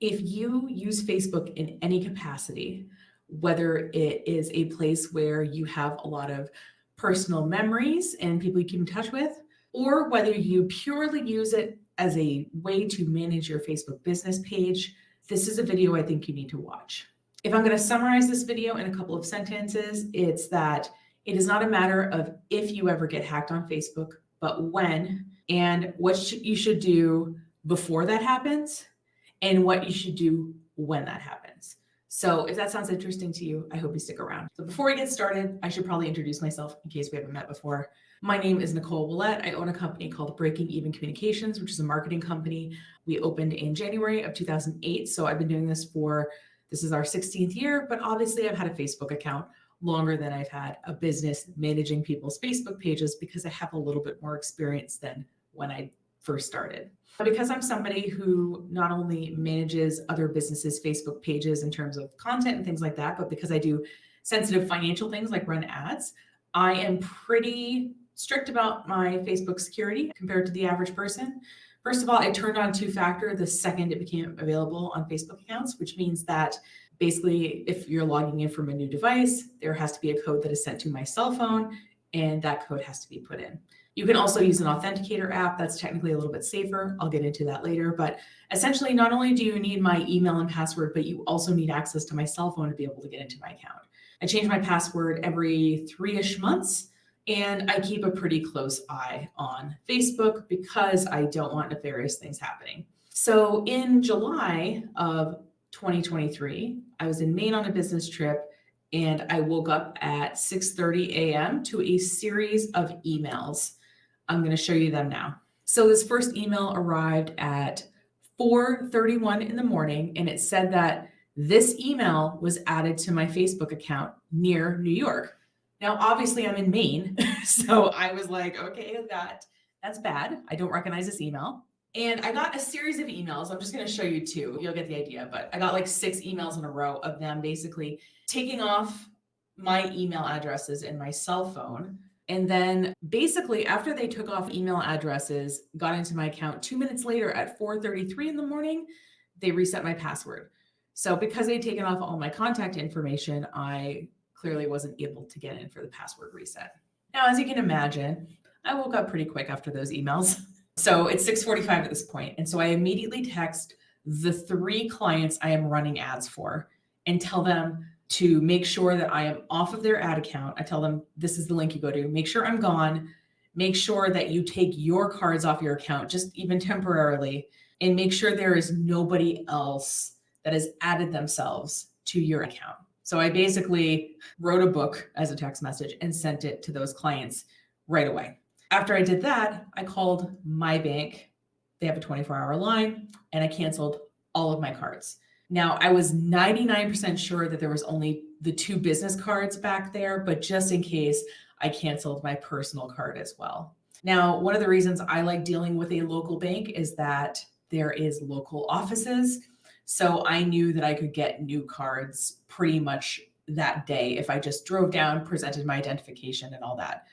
If you use Facebook in any capacity, whether it is a place where you have a lot of personal memories and people you keep in touch with, or whether you purely use it as a way to manage your Facebook business page, this is a video I think you need to watch. If I'm going to summarize this video in a couple of sentences, it's that it is not a matter of if you ever get hacked on Facebook, but when, and what you should do before that happens, and what you should do when that happens. So if that sounds interesting to you, I hope you stick around. So before we get started, I should probably introduce myself in case we haven't met before. My name is Nicole Willett. I own a company called Breaking Even Communications, which is a marketing company. We opened in January of 2008. So I've been doing this is our 16th year, but obviously I've had a Facebook account longer than I've had a business managing people's Facebook pages because I have a little bit more experience than when I first started. Because I'm somebody who not only manages other businesses' Facebook pages in terms of content and things like that, but because I do sensitive financial things like run ads, I am pretty strict about my Facebook security compared to the average person. First of all, I turned on two-factor the second it became available on Facebook accounts, which means that basically if you're logging in from a new device, there has to be a code that is sent to my cell phone, and that code has to be put in. You can also use an authenticator app that's technically a little bit safer. I'll get into that later. But essentially, not only do you need my email and password, but you also need access to my cell phone to be able to get into my account. I change my password every 3-ish months, and I keep a pretty close eye on Facebook because I don't want nefarious things happening. So in July of 2023, I was in Maine on a business trip, and I woke up at 6:30 a.m. to a series of emails. I'm going to show you them now. So this first email arrived at 4:31 in the morning, and it said that this email was added to my Facebook account near New York. Now, obviously, I'm in Maine, so I was like, okay, that's bad. I don't recognize this email. And I got a series of emails. I'm just going to show you two. You'll get the idea, but I got like 6 emails in a row of them basically taking off my email addresses in my cell phone. And then basically after they took off email addresses, got into my account 2 minutes later at 4:33 in the morning, they reset my password. So because they'd taken off all my contact information, I clearly wasn't able to get in for the password reset. Now, as you can imagine, I woke up pretty quick after those emails. So it's 6:45 at this point. And so I immediately text the 3 clients I am running ads for and tell them to make sure that I am off of their ad account. I tell them, this is the link you go to. Make sure I'm gone. Make sure that you take your cards off your account, just even temporarily, and make sure there is nobody else that has added themselves to your account. So I basically wrote a book as a text message and sent it to those clients right away. After I did that, I called my bank. They have a 24-hour line, and I canceled all of my cards. Now, I was 99% sure that there was only the 2 business cards back there, but just in case, I canceled my personal card as well. Now, one of the reasons I like dealing with a local bank is that there is local offices. So I knew that I could get new cards pretty much that day if I just drove down, presented my identification and all that.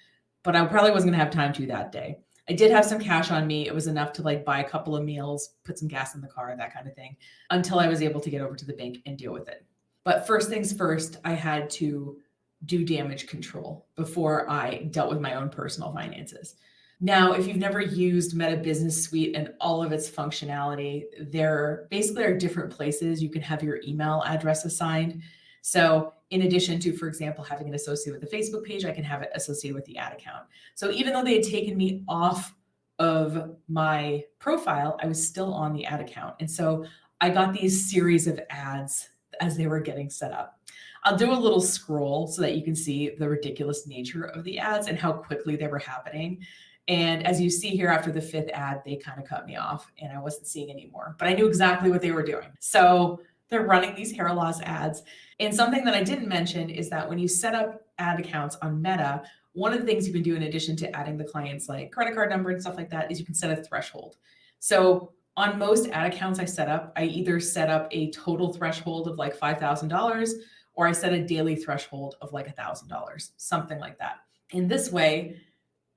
But I probably wasn't gonna have time to that day. I did have some cash on me. It was enough to like buy a couple of meals, put some gas in the car, that kind of thing, until I was able to get over to the bank and deal with it. But first things first, I had to do damage control before I dealt with my own personal finances. Now, if you've never used Meta Business Suite and all of its functionality, there basically are different places you can have your email address assigned. So in addition to, for example, having it associated with the Facebook page, I can have it associated with the ad account. So even though they had taken me off of my profile, I was still on the ad account. And so I got these series of ads as they were getting set up. I'll do a little scroll so that you can see the ridiculous nature of the ads and how quickly they were happening. And as you see here, after the 5th ad, they kind of cut me off and I wasn't seeing anymore, but I knew exactly what they were doing. So they're running these hair loss ads. And something that I didn't mention is that when you set up ad accounts on Meta, one of the things you can do in addition to adding the client's like credit card number and stuff like that is you can set a threshold. So on most ad accounts I set up, I either set up a total threshold of like $5,000 or I set a daily threshold of like $1,000, something like that. In this way,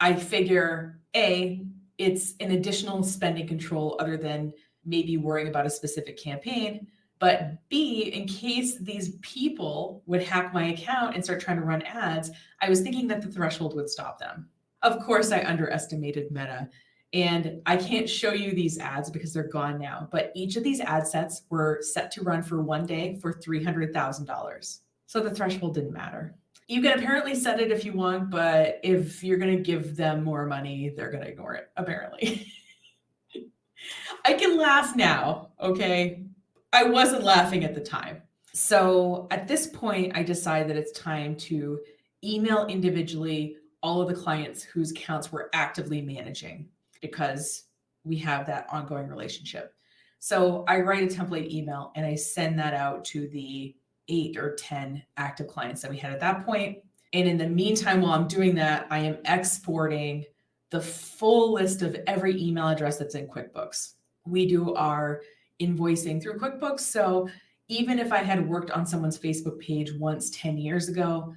I figure, A, it's an additional spending control other than maybe worrying about a specific campaign, but B, in case these people would hack my account and start trying to run ads, I was thinking that the threshold would stop them. Of course, I underestimated Meta, and I can't show you these ads because they're gone now, but each of these ad sets were set to run for one day for $300,000. So the threshold didn't matter. You can apparently set it if you want, but if you're going to give them more money, they're going to ignore it, apparently. I can laugh now, okay? I wasn't laughing at the time. So at this point, I decided that it's time to email individually all of the clients whose accounts we're actively managing because we have that ongoing relationship. So I write a template email and I send that out to the 8 or 10 active clients that we had at that point. And in the meantime, while I'm doing that, I am exporting the full list of every email address that's in QuickBooks. We do our invoicing through QuickBooks. So even if I had worked on someone's Facebook page once 10 years ago,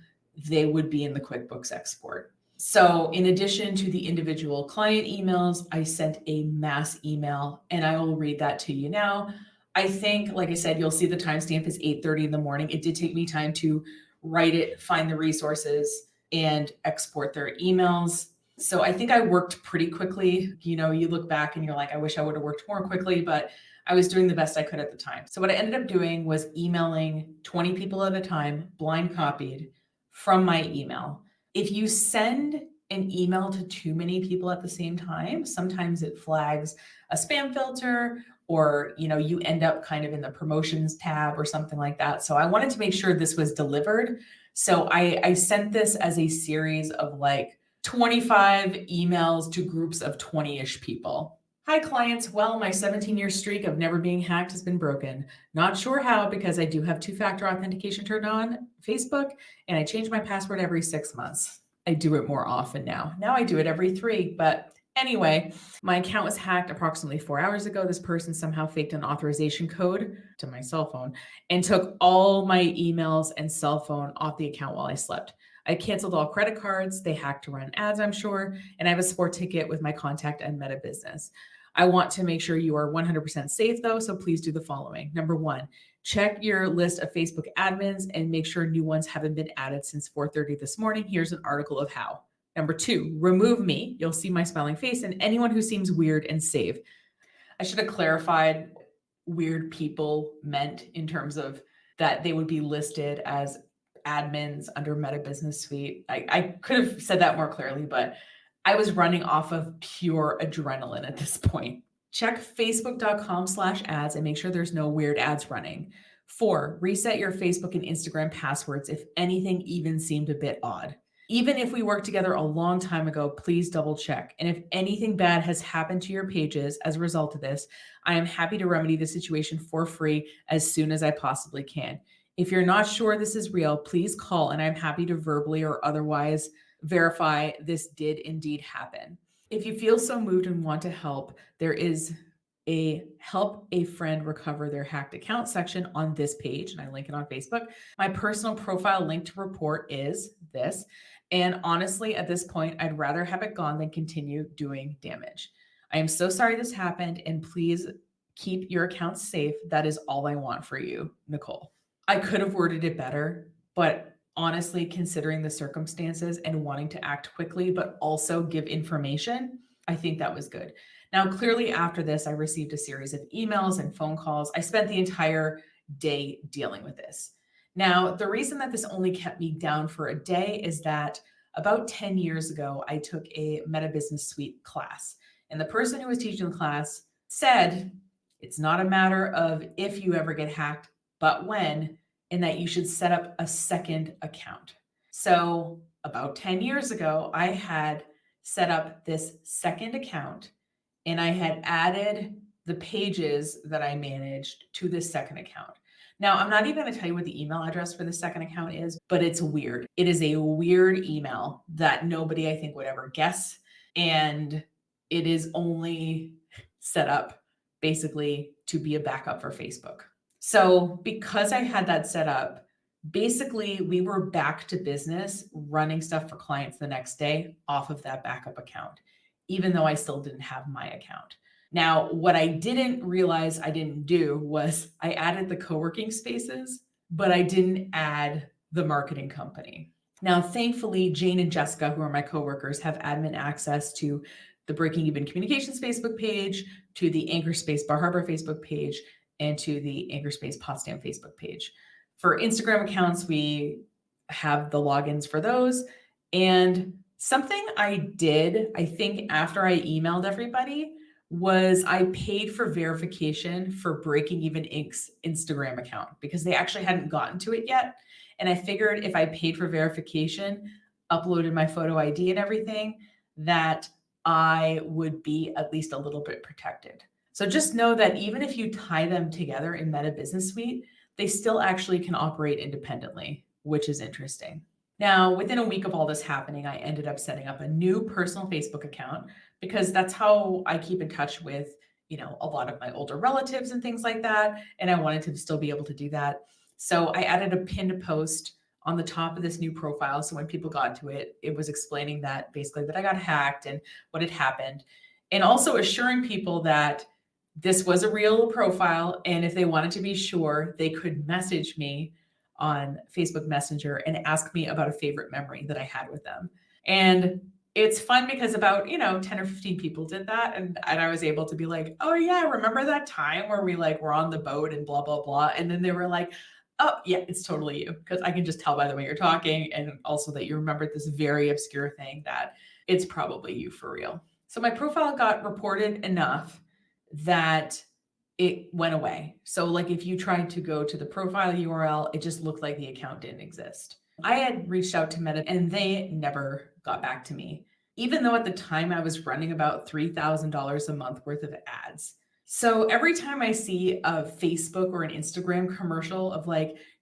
they would be in the QuickBooks export. So in addition to the individual client emails, I sent a mass email and I will read that to you now. I think, like I said, you'll see the timestamp is 8:30 in the morning. It did take me time to write it, find the resources, and export their emails. So I think I worked pretty quickly. You know, you look back and you're like, I wish I would have worked more quickly, but I was doing the best I could at the time. So what I ended up doing was emailing 20 people at a time, blind copied from my email. If you send an email to too many people at the same time, sometimes it flags a spam filter or, you know, you end up kind of in the promotions tab or something like that. So I wanted to make sure this was delivered. So I sent this as a series of like 25 emails to groups of 20-ish people. Hi clients, well, my 17-year streak of never being hacked has been broken. Not sure how because I do have two-factor authentication turned on Facebook and I change my password every 6 months. I do it more often now. Now I do it every 3, but anyway, my account was hacked approximately 4 hours ago. This person somehow faked an authorization code to my cell phone and took all my emails and cell phone off the account while I slept. I canceled all credit cards. They hacked to run ads, I'm sure. And I have a support ticket with my contact and Meta Business. I want to make sure you are 100% safe though. So please do the following. Number 1, check your list of Facebook admins and make sure new ones haven't been added since 4:30 this morning. Here's an article of how. Number 2, remove me. You'll see my smiling face and anyone who seems weird and save. I should have clarified weird people meant in terms of that they would be listed as admins under Meta Business Suite. I could have said that more clearly, but I was running off of pure adrenaline at this point. Check facebook.com/ads and make sure there's no weird ads running. 4, reset your Facebook and Instagram passwords if anything even seemed a bit odd. Even if we worked together a long time ago, please double check. And if anything bad has happened to your pages as a result of this, I am happy to remedy the situation for free as soon as I possibly can. If you're not sure this is real, please call and I'm happy to verbally or otherwise verify this did indeed happen. If you feel so moved and want to help, there is a help a friend recover their hacked account section on this page, and I link it on Facebook. My personal profile link to report is this. And honestly, at this point, I'd rather have it gone than continue doing damage. I am so sorry this happened, and please keep your account safe. That is all I want for you, Nicole. I could have worded it better, but honestly, considering the circumstances and wanting to act quickly, but also give information, I think that was good. Now, clearly after this, I received a series of emails and phone calls. I spent the entire day dealing with this. Now, the reason that this only kept me down for a day is that about 10 years ago, I took a Meta Business Suite class. And the person who was teaching the class said, it's not a matter of if you ever get hacked, but when, and that you should set up a second account. So about 10 years ago, I had set up this second account and I had added the pages that I managed to this second account. Now, I'm not even going to tell you what the email address for the second account is, but it's weird. It is a weird email that nobody, I think, would ever guess. And it is only set up basically to be a backup for Facebook. So because I had that set up, basically we were back to business running stuff for clients the next day off of that backup account, even though I still didn't have my account. Now, what I didn't realize I didn't do was I added the co-working spaces, but I didn't add the marketing company. Now, thankfully, Jane and Jessica, who are my coworkers, have admin access to the Breaking Even Communications Facebook page, to the Anchor Space Bar Harbor Facebook page, and to the Anchor Space Potsdam Facebook page. For Instagram accounts, we have the logins for those. And something I did, I think after I emailed everybody, was I paid for verification for Breaking Even Inc.'s Instagram account because they actually hadn't gotten to it yet. And I figured if I paid for verification, uploaded my photo ID and everything, that I would be at least a little bit protected. So just know that even if you tie them together in Meta Business Suite, they still actually can operate independently, which is interesting. Now, within a week of all this happening, I ended up setting up a new personal Facebook account because that's how I keep in touch with, a lot of my older relatives and things like that. And I wanted to still be able to do that. So I added a pinned post on the top of this new profile. So when people got to it, it was explaining that basically that I got hacked and what had happened, and also assuring people that this was a real profile. And if they wanted to be sure, they could message me on Facebook Messenger and ask me about a favorite memory that I had with them. And it's fun because about, 10 or 15 people did that. And I was able to be like, oh yeah, remember that time where we were on the boat and blah, blah, blah. And then they were like, oh yeah, it's totally you. Because I can just tell by the way you're talking. And also that you remembered this very obscure thing that it's probably you for real. So my profile got reported enough that it went away. So if you tried to go to the profile URL, it just looked like the account didn't exist. I had reached out to Meta and they never got back to me, even though at the time I was running about $3,000 a month worth of ads. So every time I see a Facebook or an Instagram commercial of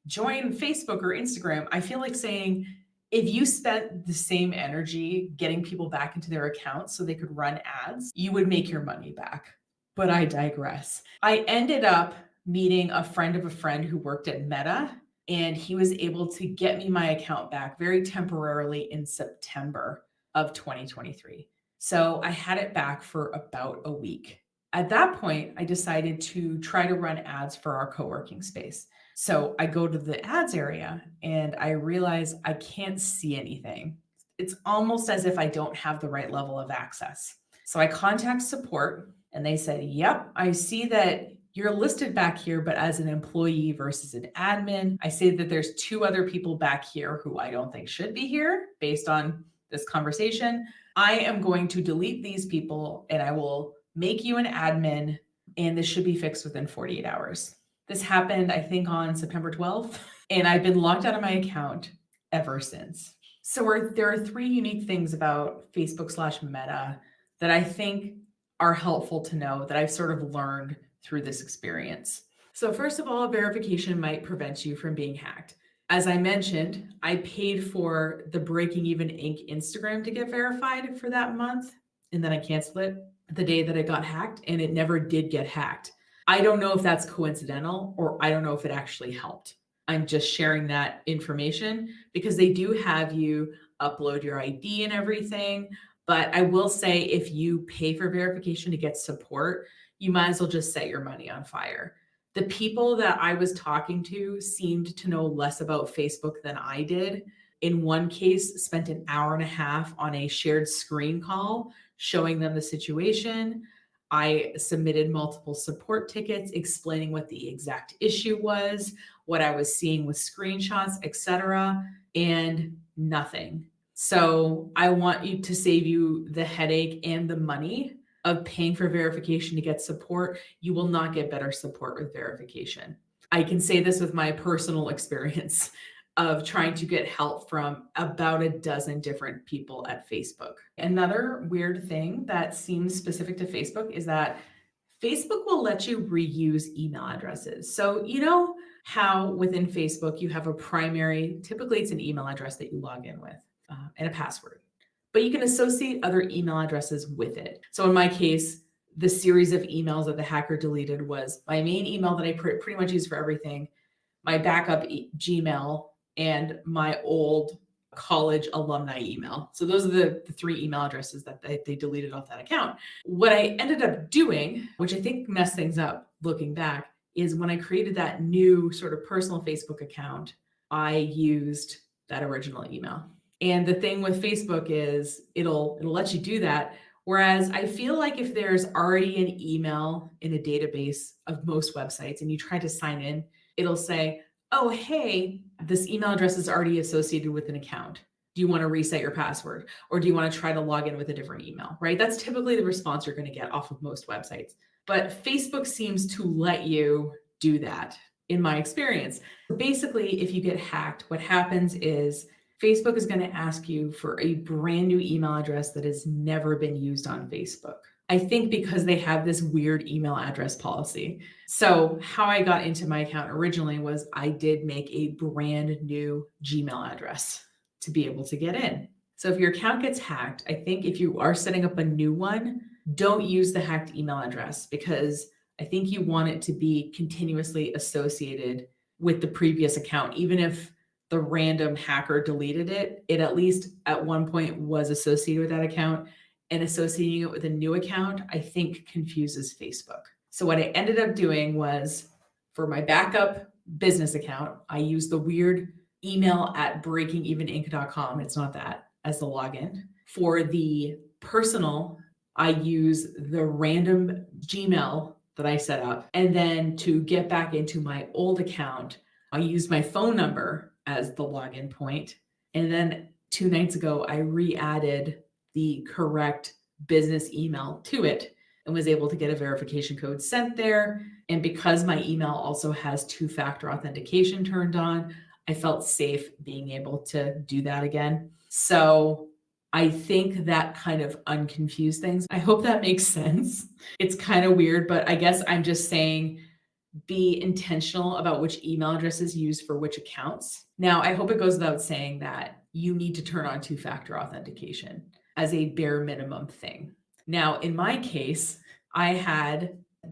join Facebook or Instagram, I feel like saying, if you spent the same energy getting people back into their accounts so they could run ads, you would make your money back. But I digress. I ended up meeting a friend of a friend who worked at Meta, and he was able to get me my account back very temporarily in September of 2023. So I had it back for about a week. At that point, I decided to try to run ads for our co-working space. So I go to the ads area and I realize I can't see anything. It's almost as if I don't have the right level of access. So I contact support and they said, yep, I see that you're listed back here, but as an employee versus an admin. I see that there's 2 other people back here who I don't think should be here based on this conversation. I am going to delete these people and I will make you an admin, and this should be fixed within 48 hours. This happened, I think, on September 12th, and I've been locked out of my account ever since. So there are 3 unique things about Facebook/Meta that I think are helpful to know that I've sort of learned through this experience. So first of all, verification might prevent you from being hacked. As I mentioned, I paid for the Breaking Even Inc. Instagram to get verified for that month, and then I canceled it the day that it got hacked, and it never did get hacked. I don't know if that's coincidental or I don't know if it actually helped. I'm just sharing that information because they do have you upload your ID and everything. But I will say if you pay for verification to get support, you might as well just set your money on fire. The people that I was talking to seemed to know less about Facebook than I did. In one case, spent an hour and a half on a shared screen call showing them the situation. I submitted multiple support tickets explaining what the exact issue was, what I was seeing with screenshots, etc., and nothing. So I want you to save you the headache and the money of paying for verification to get support. You will not get better support with verification. I can say this with my personal experience of trying to get help from about a dozen different people at Facebook. Another weird thing that seems specific to Facebook is that Facebook will let you reuse email addresses. So you know how within Facebook you have a primary, typically it's an email address that you log in with and a password, but you can associate other email addresses with it. So in my case, the series of emails that the hacker deleted was my main email that I pretty much use for everything, my backup Gmail, and my old college alumni email. So those are the three email addresses that they deleted off that account. What I ended up doing, which I think messed things up looking back, is when I created that new sort of personal Facebook account, I used that original email. And the thing with Facebook is it'll let you do that. Whereas I feel like if there's already an email in a database of most websites and you try to sign in, it'll say, oh, hey, this email address is already associated with an account. Do you want to reset your password? Or do you want to try to log in with a different email, right? That's typically the response you're going to get off of most websites. But Facebook seems to let you do that, in my experience. Basically, if you get hacked, what happens is Facebook is going to ask you for a brand new email address that has never been used on Facebook. I think because they have this weird email address policy. So how I got into my account originally was I did make a brand new Gmail address to be able to get in. So if your account gets hacked, I think if you are setting up a new one, don't use the hacked email address, because I think you want it to be continuously associated with the previous account. Even if the random hacker deleted it, it at least at one point was associated with that account. And associating it with a new account, I think confuses Facebook. So what I ended up doing was, for my backup business account, I used the weird email at breakingeveninc.com. It's not that, as the login. For the personal, I use the random Gmail that I set up. And then to get back into my old account, I used my phone number as the login point. And then 2 nights ago, I re-added the correct business email to it and was able to get a verification code sent there. And because my email also has 2-factor authentication turned on, I felt safe being able to do that again. So I think that kind of unconfused things. I hope that makes sense. It's kind of weird, but I guess I'm just saying be intentional about which email addresses used for which accounts. Now, I hope it goes without saying that you need to turn on 2-factor authentication as a bare minimum thing. Now, in my case,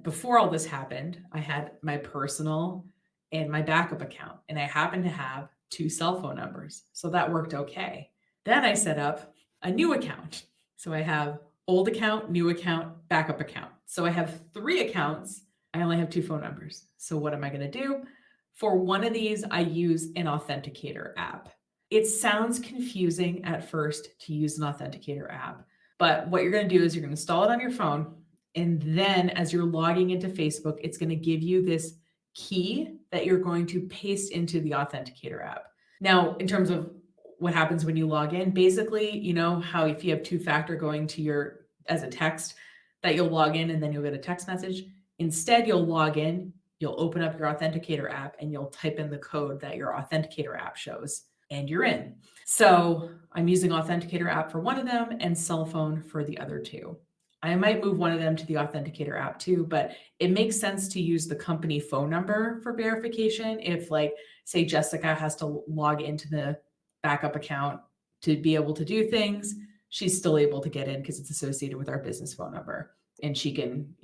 before all this happened, I had my personal and my backup account, and I happened to have 2 cell phone numbers. So that worked okay. Then I set up a new account. So I have old account, new account, backup account. So I have 3 accounts. I only have 2 phone numbers. So what am I going to do? For one of these, I use an authenticator app. It sounds confusing at first to use an authenticator app, but what you're going to do is you're going to install it on your phone. And then as you're logging into Facebook, it's going to give you this key that you're going to paste into the authenticator app. Now, in terms of what happens when you log in, basically, you know how if you have 2-factor going to as a text, that you'll log in and then you'll get a text message. Instead, you'll log in, you'll open up your authenticator app, and you'll type in the code that your authenticator app shows, and you're in. So I'm using authenticator app for one of them and cell phone for the other 2. I might move one of them to the authenticator app too, but it makes sense to use the company phone number for verification. If, like, say Jessica has to log into the backup account to be able to do things, she's still able to get in because it's associated with our business phone number, and she can,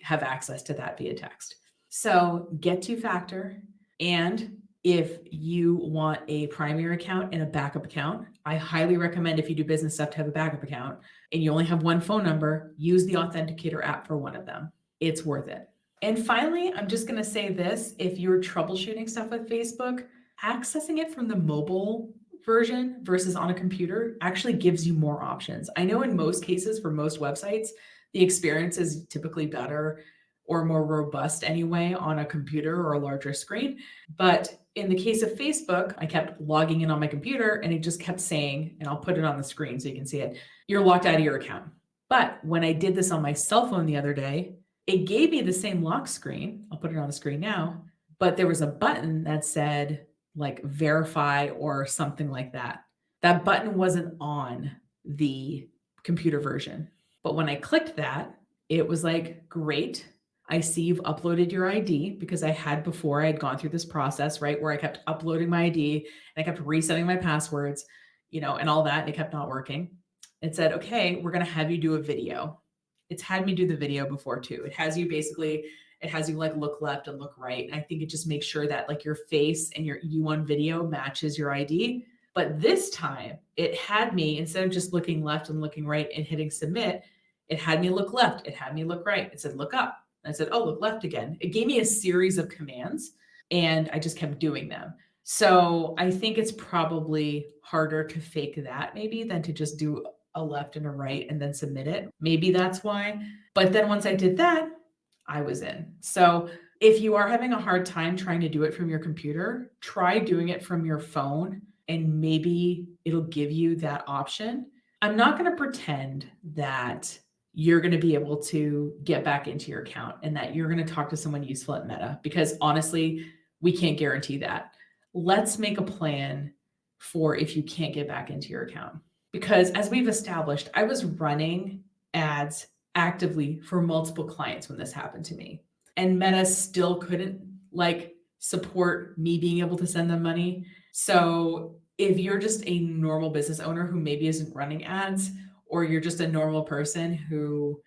have access to that via text. So get 2-factor. And if you want a primary account and a backup account, I highly recommend, if you do business stuff, to have a backup account and you only have 1 phone number, use the authenticator app for one of them. It's worth it. And finally, I'm just going to say this: if you're troubleshooting stuff with Facebook, accessing it from the mobile version versus on a computer actually gives you more options. I know in most cases, for most websites, the experience is typically better or more robust anyway on a computer or a larger screen. But in the case of Facebook, I kept logging in on my computer and it just kept saying, and I'll put it on the screen so you can see it, you're locked out of your account. But when I did this on my cell phone the other day, it gave me the same lock screen. I'll put it on the screen now, but there was a button that said like verify or something like that. That button wasn't on the computer version. But when I clicked that, it was like, great, I see you've uploaded your ID, because I had gone through this process, right, where I kept uploading my ID and I kept resetting my passwords, and all that, and it kept not working. It said, okay, we're going to have you do a video. It's had me do the video before too. It has you like look left and look right. And I think it just makes sure that like your face and you on video matches your ID. But this time it had me, instead of just looking left and looking right and hitting submit, it had me look left. It had me look right. It said, look up. And I said, oh, look left again. It gave me a series of commands and I just kept doing them. So I think it's probably harder to fake that maybe than to just do a left and a right and then submit it. Maybe that's why. But then once I did that, I was in. So if you are having a hard time trying to do it from your computer, try doing it from your phone and maybe it'll give you that option. I'm not going to pretend that you're going to be able to get back into your account and that you're going to talk to someone useful at Meta, because honestly, we can't guarantee that. Let's make a plan for if you can't get back into your account. Because as we've established, I was running ads actively for multiple clients when this happened to me. And Meta still couldn't support me being able to send them money. So if you're just a normal business owner who maybe isn't running ads, or you're just a normal person who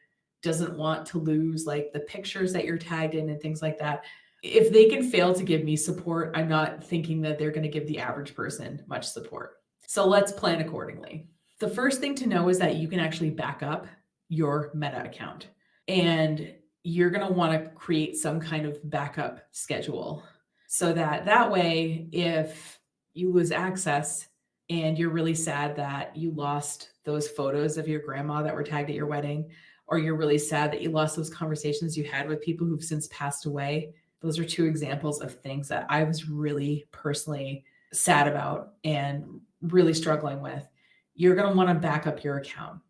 doesn't want to lose the pictures that you're tagged in and things like that, if they can fail to give me support, I'm not thinking that they're going to give the average person much support. So let's plan accordingly. The first thing to know is that you can actually back up your Meta account, and you're going to want to create some kind of backup schedule so that way, if you lose access and you're really sad that you lost those photos of your grandma that were tagged at your wedding, or you're really sad that you lost those conversations you had with people who've since passed away. Those are two examples of things that I was really personally sad about and really struggling with. You're going to want to back up your account.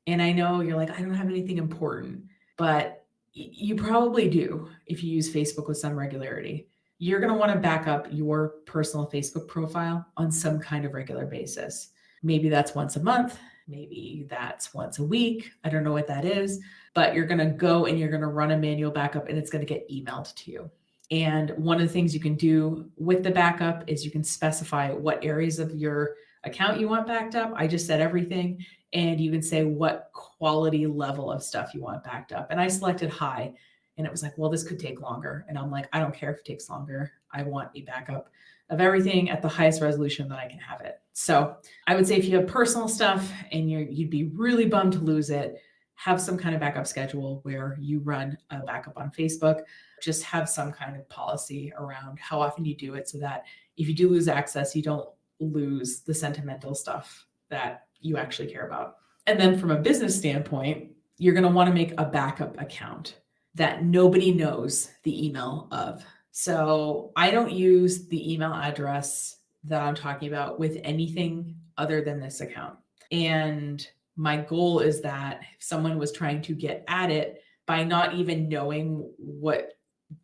And I know you're like, I don't have anything important, but you probably do if you use Facebook with some regularity. You're going to want to back up your personal Facebook profile on some kind of regular basis. Maybe that's once a month. Maybe that's once a week. I don't know what that is, but you're going to go and you're going to run a manual backup and it's going to get emailed to you. And one of the things you can do with the backup is you can specify what areas of your account you want backed up. I just said everything. And you can say what quality level of stuff you want backed up. And I selected high. And it was like, well, this could take longer. And I'm like, I don't care if it takes longer. I want a backup of everything at the highest resolution that I can have it. So I would say if you have personal stuff and you'd be really bummed to lose it, have some kind of backup schedule where you run a backup on Facebook. Just have some kind of policy around how often you do it so that if you do lose access, you don't lose the sentimental stuff that you actually care about. And then from a business standpoint, you're going to want to make a backup account that nobody knows the email of. So I don't use the email address that I'm talking about with anything other than this account. And my goal is that if someone was trying to get at it by not even knowing what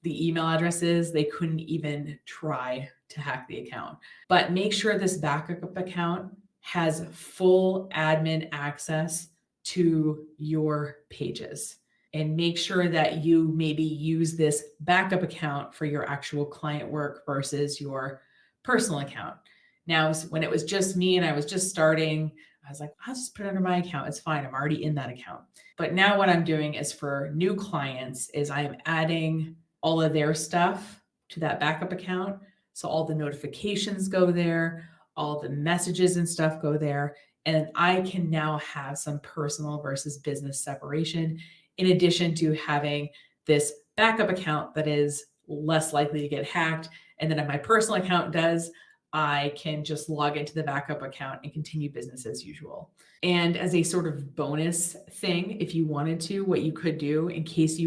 the email address is, they couldn't even try to hack the account. But make sure this backup account has full admin access to your pages. And make sure that you maybe use this backup account for your actual client work versus your personal account. Now, when it was just me and I was just starting, I was like, I'll just put it under my account. It's fine. I'm already in that account. But now what I'm doing is for new clients is I am adding all of their stuff to that backup account. So all the notifications go there, all the messages and stuff go there. And I can now have some personal versus business separation, in addition to having this backup account that is less likely to get hacked. And then if my personal account does, I can just log into the backup account and continue business as usual. And as a sort of bonus thing, if you wanted to, what you could do in case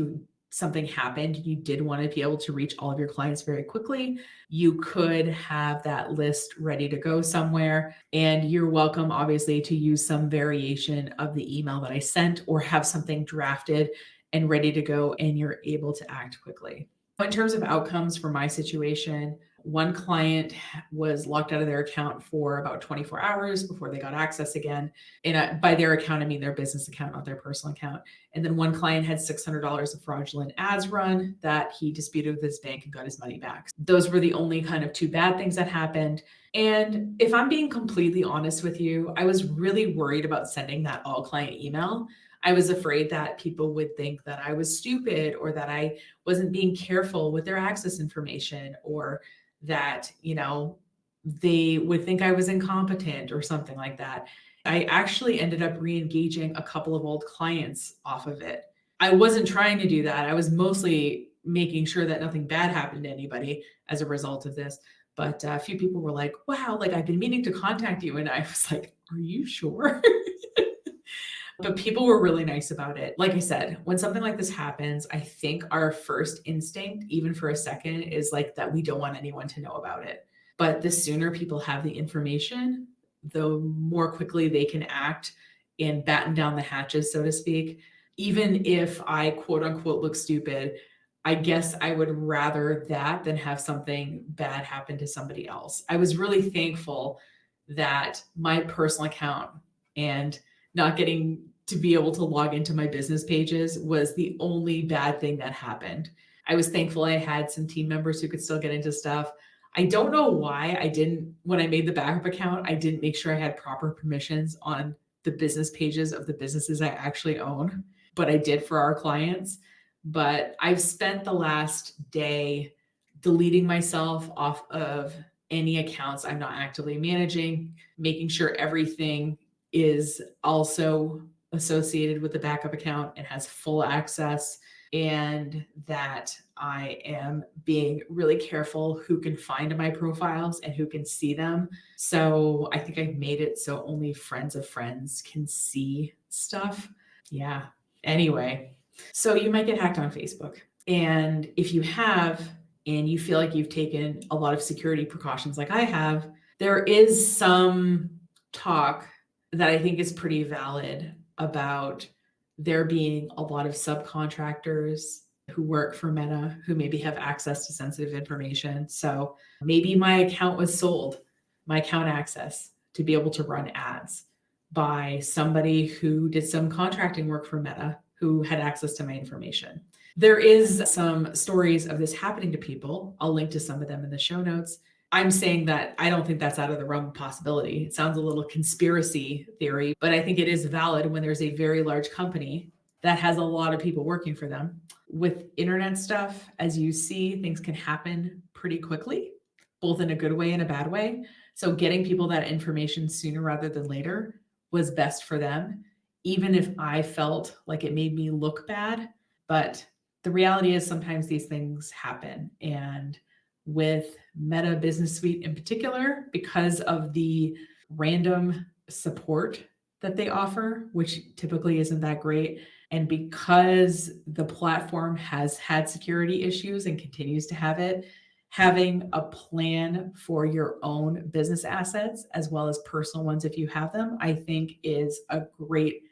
something happened, you did want to be able to reach all of your clients very quickly, you could have that list ready to go somewhere. And you're welcome, obviously, to use some variation of the email that I sent or have something drafted and ready to go, and you're able to act quickly. In terms of outcomes for my situation, one client was locked out of their account for about 24 hours before they got access again. And by their account, I mean their business account, not their personal account. And then one client had $600 of fraudulent ads run that he disputed with his bank and got his money back. Those were the only kind of two bad things that happened. And if I'm being completely honest with you, I was really worried about sending that all client email. I was afraid that people would think that I was stupid or that I wasn't being careful with their access information, or that, they would think I was incompetent or something like that. I actually ended up re-engaging a couple of old clients off of it. I wasn't trying to do that. I was mostly making sure that nothing bad happened to anybody as a result of this. But a few people were like, wow, like I've been meaning to contact you. And I was like, are you sure? But people were really nice about it. Like I said, when something like this happens, I think our first instinct, even for a second, is like that we don't want anyone to know about it. But the sooner people have the information, the more quickly they can act and batten down the hatches, so to speak. Even if I quote unquote look stupid, I guess I would rather that than have something bad happen to somebody else. I was really thankful that my personal account and not getting to be able to log into my business pages was the only bad thing that happened. I was thankful I had some team members who could still get into stuff. I don't know why I didn't, when I made the backup account, I didn't make sure I had proper permissions on the business pages of the businesses I actually own, but I did for our clients. But I've spent the last day deleting myself off of any accounts I'm not actively managing, making sure everything is also associated with the backup account and has full access, and that I am being really careful who can find my profiles and who can see them. So I think I've made it so only friends of friends can see stuff. Yeah. Anyway, so you might get hacked on Facebook. And if you have, and you feel like you've taken a lot of security precautions like I have, there is some talk that I think is pretty valid about there being a lot of subcontractors who work for Meta who maybe have access to sensitive information. So maybe my account was sold, my account access to be able to run ads by somebody who did some contracting work for Meta who had access to my information. There is some stories of this happening to people. I'll link to some of them in the show notes. I'm saying that I don't think that's out of the realm of possibility. It sounds a little conspiracy theory, but I think it is valid when there's a very large company that has a lot of people working for them. With internet stuff, as you see, things can happen pretty quickly, both in a good way and a bad way. So getting people that information sooner rather than later was best for them, even if I felt like it made me look bad. But the reality is sometimes these things happen. And with Meta Business Suite in particular, because of the random support that they offer, which typically isn't that great, and because the platform has had security issues and continues to have it, having a plan for your own business assets as well as personal ones, if you have them, I think is a great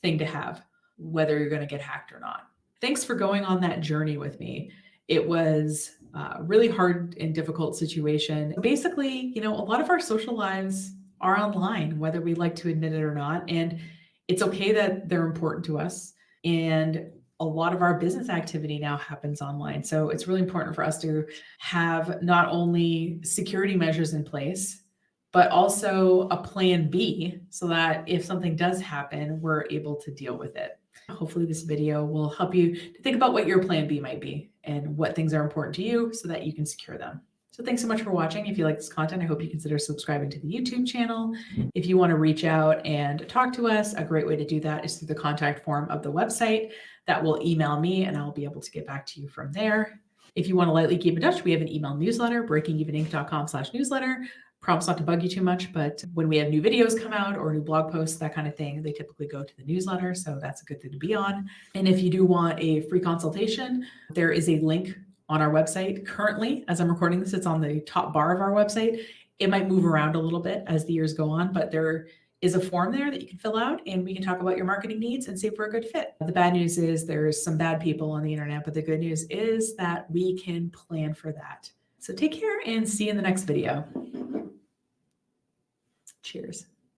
thing to have, whether you're going to get hacked or not. Thanks for going on that journey with me. It was a really hard and difficult situation. Basically, a lot of our social lives are online, whether we like to admit it or not. And it's okay that they're important to us. And a lot of our business activity now happens online. So it's really important for us to have not only security measures in place, but also a plan B so that if something does happen, we're able to deal with it. Hopefully this video will help you to think about what your plan B might be and what things are important to you so that you can secure them. So thanks so much for watching. If you like this content, I hope you consider subscribing to the YouTube channel. If you want to reach out and talk to us, a great way to do that is through the contact form of the website. That will email me and I'll be able to get back to you from there. If you want to lightly keep in touch, we have an email newsletter, breakingeveninc.com/newsletter. Promise not to bug you too much, but when we have new videos come out or new blog posts, that kind of thing, they typically go to the newsletter. So that's a good thing to be on. And if you do want a free consultation, there is a link on our website. Currently, as I'm recording this, it's on the top bar of our website. It might move around a little bit as the years go on, but there is a form there that you can fill out and we can talk about your marketing needs and see if we're a good fit. The bad news is there's some bad people on the internet, but the good news is that we can plan for that. So take care and see you in the next video. Cheers.